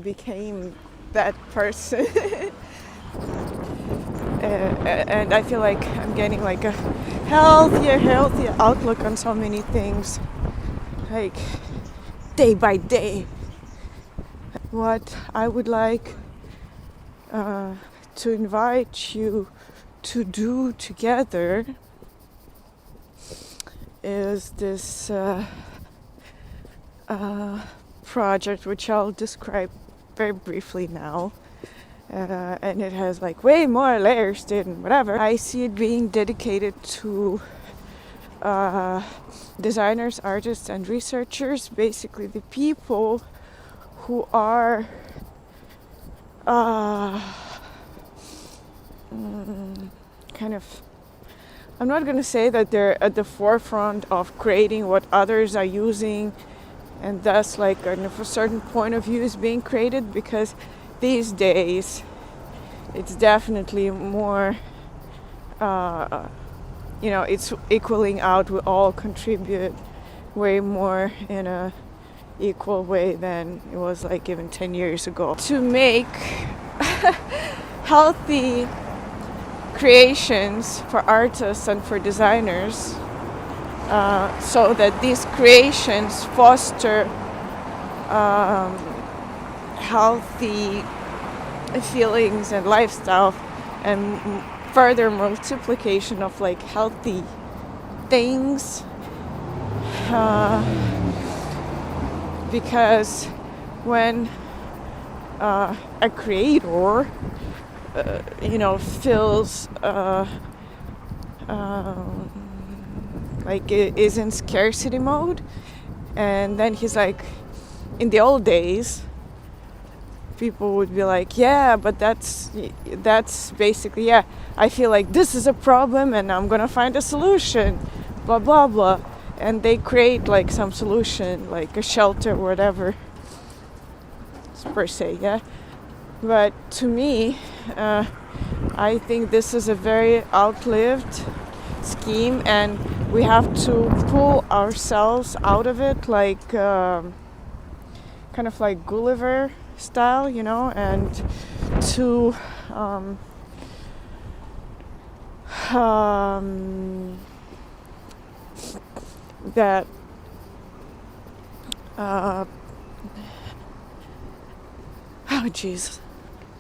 became that person. And I feel like I'm getting like a healthier outlook on so many things, like day by day. What I would like to invite you to do together is this project, which I'll describe very briefly now. And it has like way more layers than whatever. I see it being dedicated to designers, artists, and researchers, basically the people who are kind of, I'm not going to say that they're at the forefront of creating what others are using, and thus like kind of a certain point of view is being created, because these days it's definitely more it's equaling out. We all contribute way more in a equal way than it was like even 10 years ago. To make healthy creations for artists and for designers, so that these creations foster healthy feelings and lifestyle, and further multiplication of like healthy things, because when a creator feels like it is in scarcity mode, and then he's like, in the old days people would be like, yeah, but that's basically, yeah, I feel like this is a problem and I'm gonna find a solution, blah blah blah, and they create like some solution, like a shelter, whatever, per se, yeah. But to me, I think this is a very outlived scheme, and we have to pull ourselves out of it, like kind of like Gulliver style, and to that oh jeez,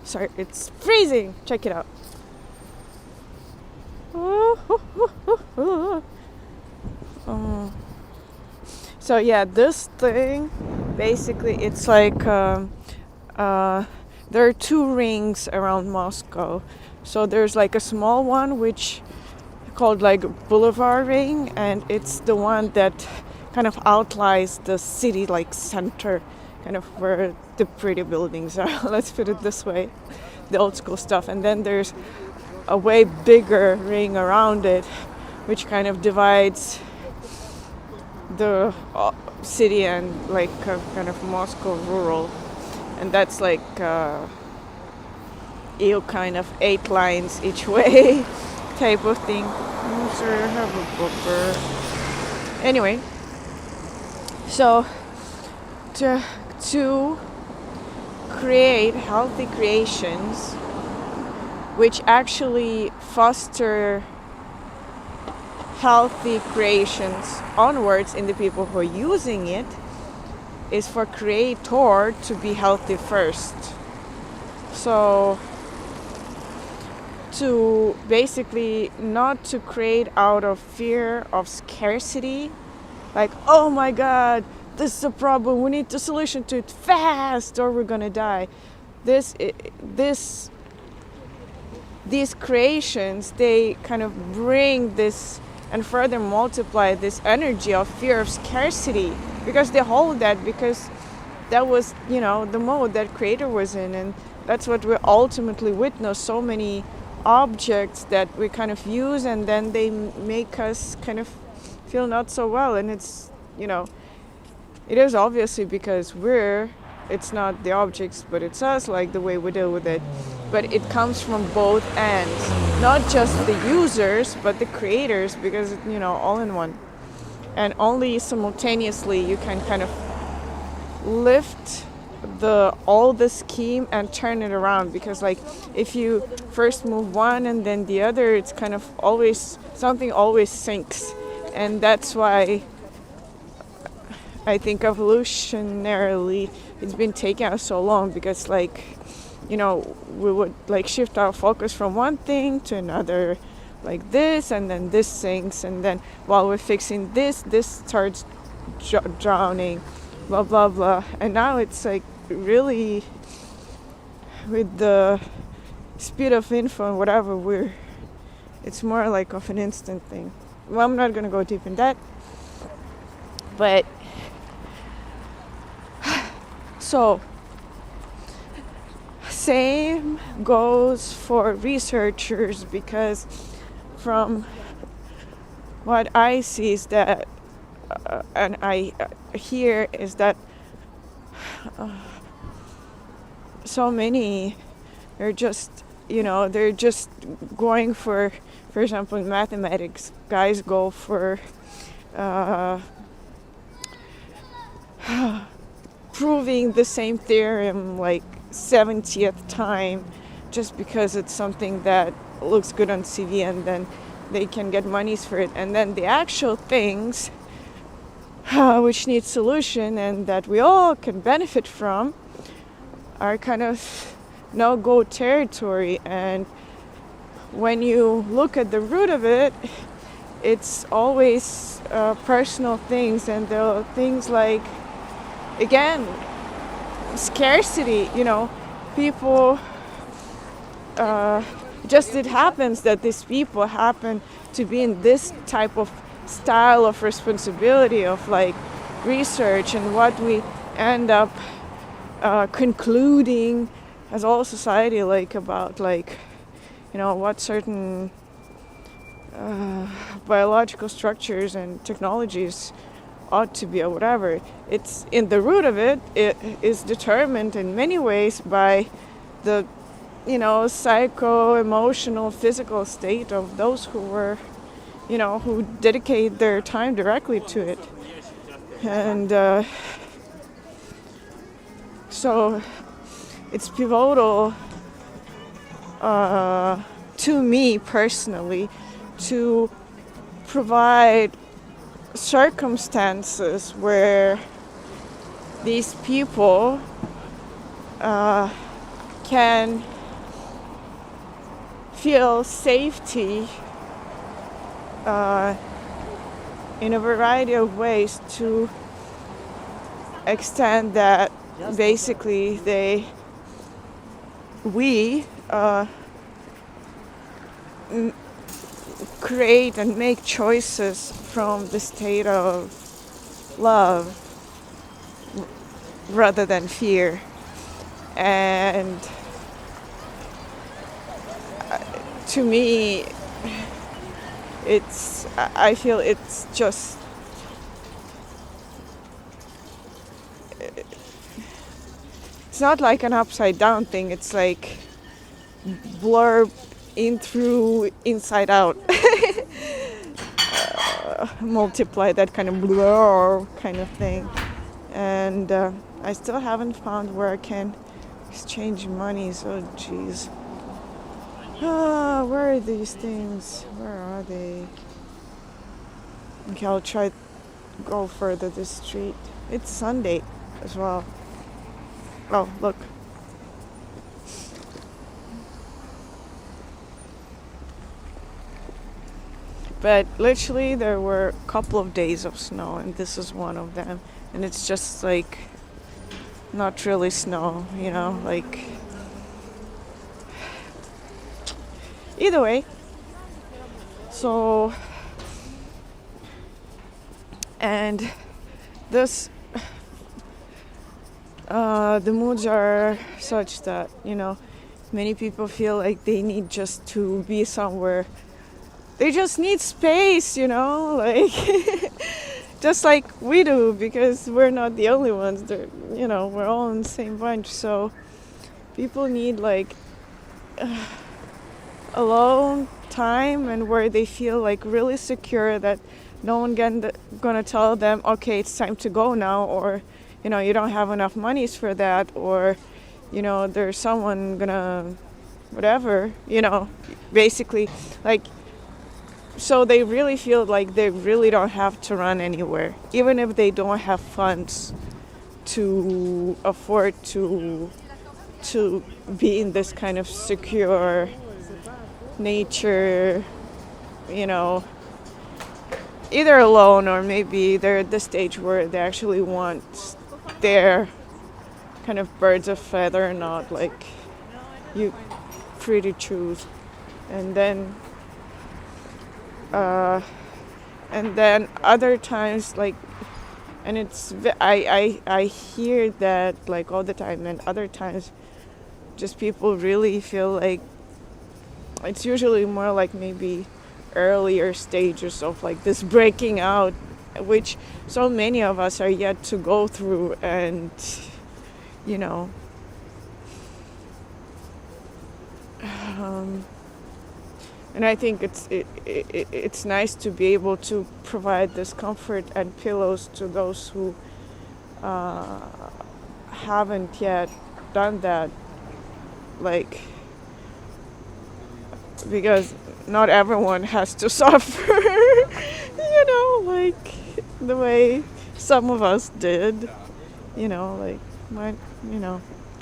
sorry, it's freezing, check it out. So yeah, this thing basically, it's like there are two rings around Moscow. So there's like a small one which called like Boulevard Ring, and it's the one that kind of outlines the city like center, kind of where the pretty buildings are. Let's put it this way, the old school stuff. And then there's a way bigger ring around it, which kind of divides the city and like kind of Moscow rural, and that's like kind of 8 lines each way type of thing. I'm sorry, I have a booker. Anyway, so to create healthy creations which actually foster healthy creations onwards in the people who are using it, is for creator to be healthy first. So to basically not to create out of fear of scarcity, like, oh my god, this is a problem, we need the solution to it fast or we're gonna die. These creations, they kind of bring this and further multiply this energy of fear of scarcity, because they hold that, because that was, the mode that creator was in, and that's what we ultimately witness. So many objects that we kind of use, and then they make us kind of feel not so well, and it's, it is obviously because it's not the objects, but it's us, like the way we deal with it. But it comes from both ends, not just the users, but the creators, because, all in one. And only simultaneously you can kind of lift the scheme and turn it around, because like if you first move one and then the other, it's kind of always something always sinks. And that's why I think evolutionarily it's been taking us so long, because like, you know, we would like shift our focus from one thing to another like this, and then this sinks, and then while we're fixing this starts drowning, blah blah blah. And now it's like really, with the speed of info and whatever, it's more like of an instant thing. Well, I'm not gonna go deep in that, but so same goes for researchers, because from what I see is that and I hear is that so many are just, you know, they're just going for example, in mathematics, guys go for proving the same theorem like 70th time, just because it's something that looks good on CV, and then they can get monies for it. And then the actual things which need solution and that we all can benefit from are kind of no-go territory. And when you look at the root of it, it's always personal things, and there are things like, again, scarcity. You know, people, just it happens that these people happen to be in this type of style of responsibility of like research, and what we end up concluding as all society, like about like, you know, what certain biological structures and technologies ought to be or whatever. It's in the root of it. It is determined in many ways by the, you know, psycho-emotional, physical state of those who were, you know, who dedicate their time directly to it. And so it's pivotal to me personally to provide circumstances where these people can feel safety in a variety of ways, to extend that basically we create and make choices from the state of love rather than fear. And to me, I feel it's just it's not like an upside down thing. It's like blurb in through inside out. Multiply that kind of blur kind of thing. And I still haven't found where I can exchange money. So geez. Where are these things? Where are they? Okay, I'll try to go further this street. It's Sunday as well. Oh, look. But literally there were a couple of days of snow, and this is one of them. And it's just like not really snow, you know, like either way. So, and this the moods are such that, you know, many people feel like they need just to be somewhere. They just need space, you know, like just like we do, because we're not the only ones. That, you know, we're all in the same bunch. So people need like alone time, and where they feel like really secure that no one gonna tell them, okay, it's time to go now, or, you don't have enough monies for that, or there's someone gonna whatever, basically, like, so they really feel like they really don't have to run anywhere, even if they don't have funds to afford to be in this kind of secure nature, either alone, or maybe they're at the stage where they actually want their kind of birds of feather, not like you free to choose. And then other times, like, and I hear that like all the time, and other times just people really feel like it's usually more like maybe earlier stages of like this breaking out, which so many of us are yet to go through. And and I think it's nice to be able to provide this comfort and pillows to those who haven't yet done that, like, because not everyone has to suffer, like the way some of us did, like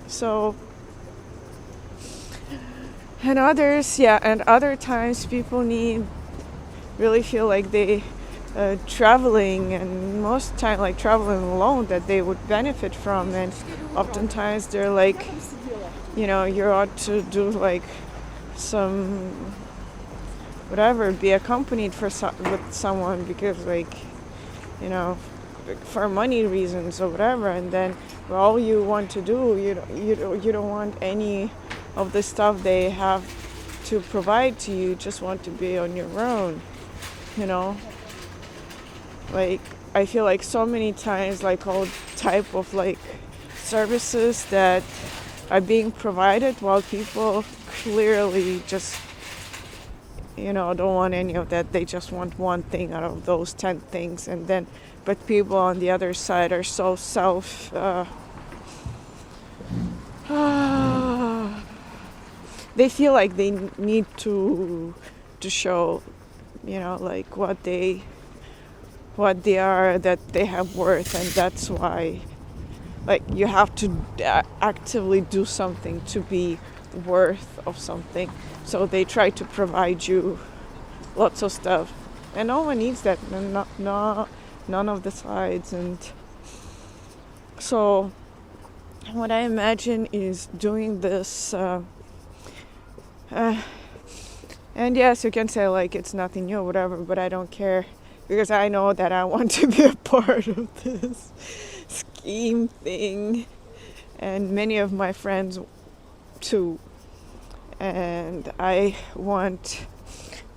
so. And other times people really feel like they traveling, and most time like traveling alone, that they would benefit from. And oftentimes they're like, you ought to do like some whatever, be accompanied with someone, because like, for money reasons or whatever. And then all you want to do, you don't want any of the stuff they have to provide to you. Just want to be on your own, like I feel like so many times, like all type of like services that are being provided, while people clearly just don't want any of that. They just want one thing out of those 10 things. And then but people on the other side are so they feel like they need to show, like what they are, that they have worth. And that's why, like, you have to actively do something to be worth of something. So they try to provide you lots of stuff, and no one needs that, and none of the sides. And so what I imagine is doing this, and yes, you can say like it's nothing new or whatever, but I don't care, because I know that I want to be a part of this scheme thing, and many of my friends too. And I want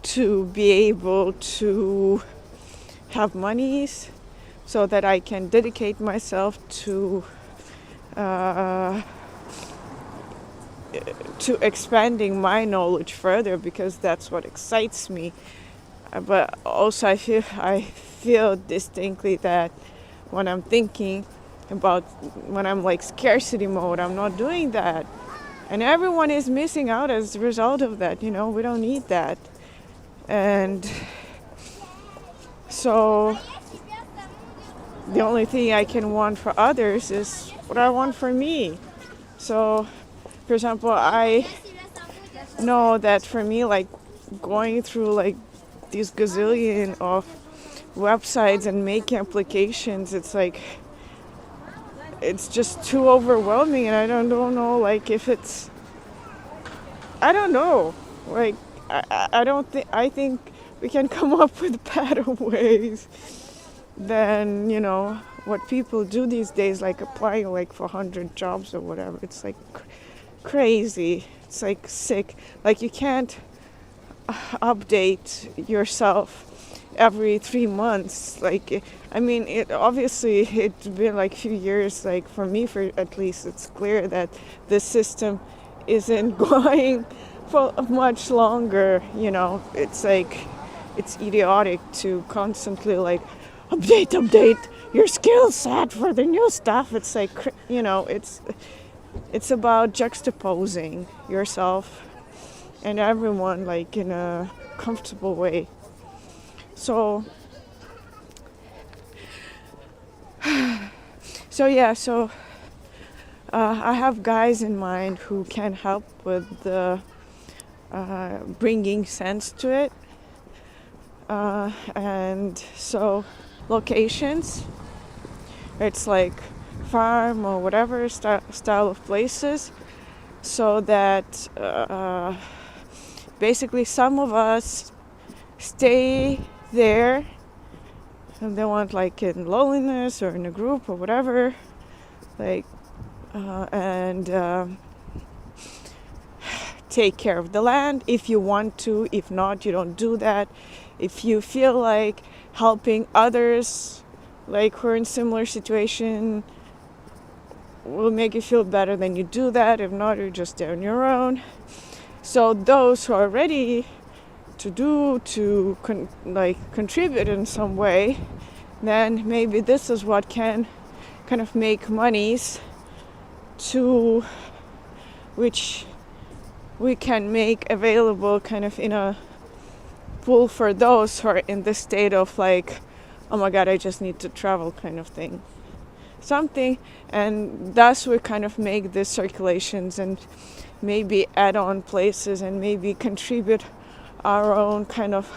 to be able to have monies so that I can dedicate myself to expanding my knowledge further, because that's what excites me. But also I feel distinctly that when I'm thinking about, when I'm like scarcity mode, I'm not doing that. And everyone is missing out as a result of that. We don't need that. And so the only thing I can want for others is what I want for me. So, for example, I know that for me, like, going through like these gazillion of websites and making applications, it's like, it's just too overwhelming. And I don't know, like, if it's, I don't know, like, I think we can come up with better ways than, what people do these days, like applying like for 100 jobs or whatever. It's like crazy. It's like sick. Like, you can't update yourself every 3 months. Like, I mean, it's been like a few years, like for me, for at least, it's clear that the system isn't going for much longer. It's like, it's idiotic to constantly like update, your skill set for the new stuff. It's like, it's about juxtaposing yourself and everyone like in a comfortable way. So I have guys in mind who can help with the bringing sense to it, and so locations, it's like farm or whatever style of places, so that basically some of us stay there and they want like in loneliness or in a group or whatever, like and take care of the land if you want to. If not, you don't do that. If you feel like helping others like who are in similar situation will make you feel better, then you do that. If not, you're just there on your own. So those who are ready to contribute in some way, then maybe this is what can kind of make monies to which we can make available kind of in a pool for those who are in the state of like, oh my god, I just need to travel kind of thing. Something, and thus we kind of make these circulations and maybe add on places and maybe contribute our own kind of,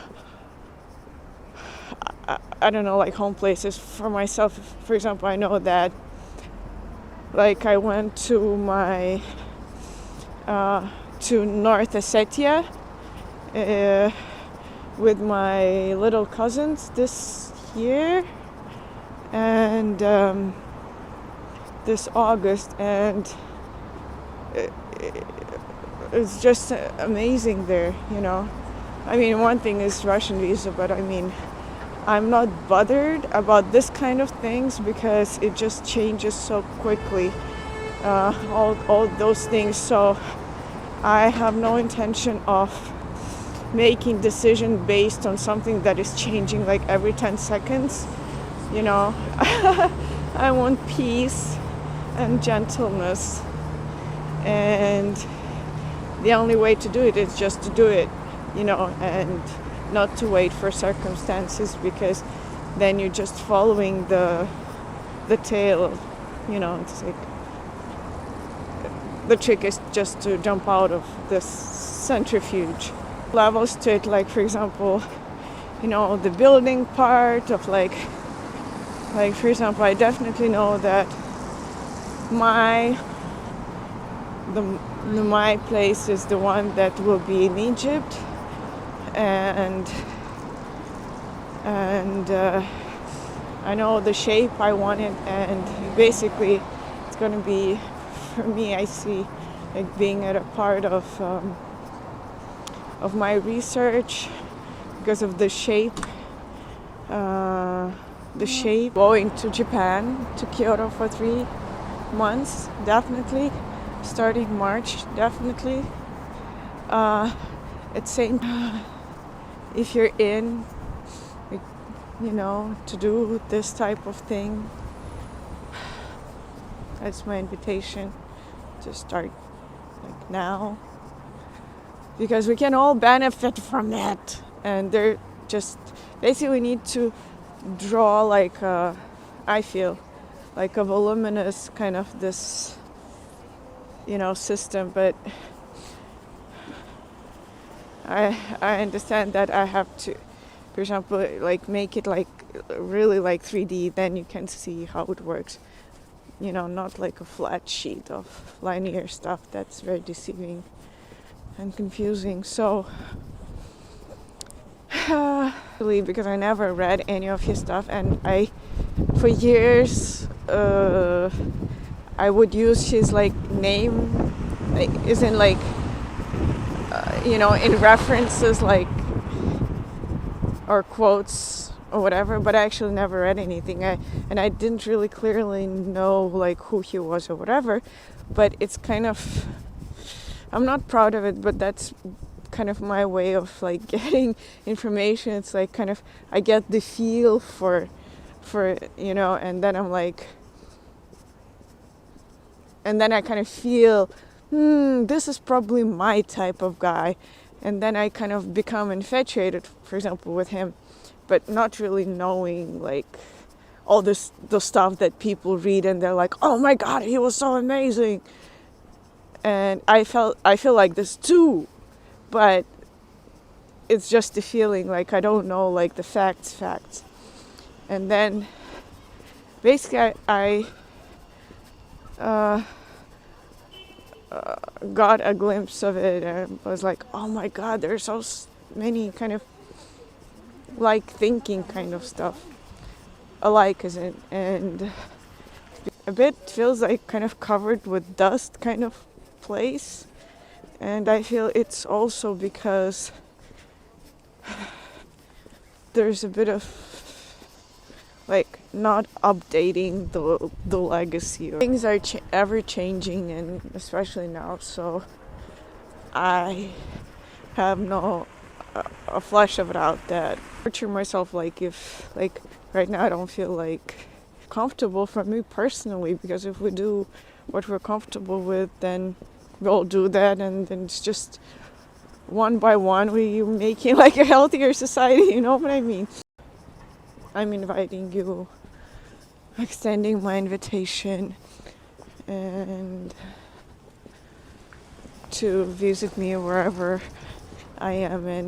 I don't know, like home places. For myself, for example, I know that like I went to my to North Ossetia with my little cousins this year and this August, and it's just amazing there, you know. I mean, one thing is Russian visa, but I mean, I'm not bothered about this kind of things because it just changes so quickly, all those things. So I have no intention of making decision based on something that is changing like every 10 seconds, you know. I want peace and gentleness, and the only way to do it is just to do it, you know, and not to wait for circumstances, because then you're just following the tail, you know. It's like the trick is just to jump out of this centrifuge. Levels to it, like for example, you know, the building part of like for example, I definitely know that my place is the one that will be in Egypt, and I know the shape I want it, and basically it's going to be, for me, I see like being at a part of my research because of the shape. Going to Japan, to Kyoto for 3 months, definitely. Starting March, definitely. It's saying if you're in, you know, to do this type of thing, that's my invitation to start like now, because we can all benefit from it. And they're just basically need to draw like I feel like a voluminous kind of this, you know, system. But I understand that I have to, for example, like make it like really like 3D, then you can see how it works, you know, not like a flat sheet of linear stuff. That's very deceiving and confusing. So because I never read any of his stuff, and for years I would use his like name, like isn't like you know, in references like or quotes or whatever, but I actually never read anything. I didn't really clearly know like who he was or whatever, but it's kind of, I'm not proud of it, but that's kind of my way of like getting information. It's like kind of I get the feel for for, and then I'm like, and then I kind of feel, this is probably my type of guy. And then I kind of become infatuated, for example, with him, but not really knowing like all the stuff that people read and they're like, oh my God, he was so amazing. And I feel like this too, but it's just a feeling, like I don't know like the facts. And then basically I got a glimpse of it and was like, oh my God, there's so many kind of like thinking kind of stuff alike, isn't, and a bit feels like kind of covered with dust kind of place. And I feel it's also because there's a bit of like not updating the legacy. Things are ever changing, and especially now, so I have no a flash of doubt that torture myself, like if like right now I don't feel like comfortable for me personally, because if we do what we're comfortable with, then we'll do that, and then it's just one by one we're making like a healthier society, you know what I mean? I'm inviting you, extending my invitation, and to visit me wherever I am in